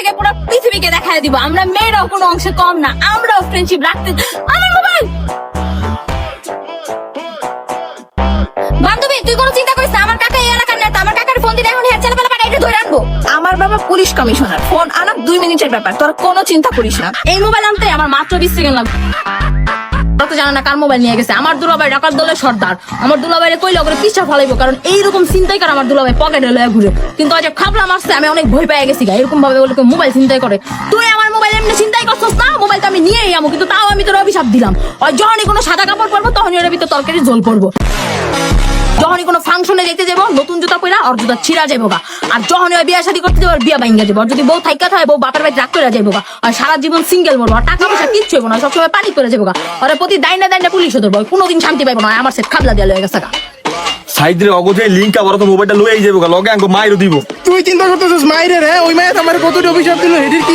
থেকে পুরো পৃথিবীকে দেখায় দিব আমরা মেয়েরাও কোনো অংশে কম না, আমরাও ফ্রেন্ডশিপ রাখতে। আমার মোবাইল বান্ধবী, তুই কোনো চিন্তা করিস না, আমার কাকা এই এলাকার নেতা, আমার কাকার ফোন দিলে এখন হেডসেট বেলা পাঠাই ধরে আনবো। আমার বাবা পুলিশ কমিশনার, ফোন আনা 2 মিনিটের ব্যাপার, তোর কোনো চিন্তা করিস না। এই মোবাইল আনতে আমার মাত্র 20 সেকেন্ড লাগবে। তো জানা না কার মোবাইল নিয়ে গেছে। আমার দুলাভাই ডাকাত দলের সর্দার, আমার দুলাভাইরে কইলে ওকে পিছা ফলাইবো, কারণ এইরকম চিন্তাই করে আমার দুলাভাই পকেটে লয়ে ঘুরে। কিন্তু আজ খাবলা মারছে, আমি অনেক ভয় পেয়ে গেছি। এরকম ভাবে বলে মোবাইল চিন্তাই করে। তুই আমার মোবাইল এমনি চিন্তাই করছিস না, মোবাইল তো আমি নিয়েই আমো, কিন্তু তাও আমি তোর অভিশাপ দিলাম। আর যখনই কোনো সাদা কাপড় পরবো তখনই ওর ভিতরে তরকারি ঝোল পড়বো। যখনই কোনো ফাংশনে যেতে যাবো নতুন জুতা পরা আর জুতা ছিঁড়া যাবো গা। আর যখনই ওই বিয়া শাদী করতে যাবো বিয়া ভাঙ্গা যাবো। আর যদি বউ থাইকা থাকে বউ বাপের বাড়ি রাগ করে যাবো গা। আর সারা জীবন সিঙ্গেল মরবো, আর টাকা পয়সা কিচ্ছু হবো না, সবসময় পানি করে যাবো গা। আর প্রতি দাইনা দাইনা পুলিশ ধরবো, কোনোদিন শান্তি পাইবো না। আমার সেট খাবলা দেওয়া হয়ে গেছে গা। সাইডে অগজে লিংক আবার তো মোবাইলটা লইয়াই যাবো লগে আঙ্গো মাইরও দিব। তুই চিন্তা করতেছিস মাইরে রে, ওই মায়ের আমার কতটি অভিশাপ দিল, হেডির কি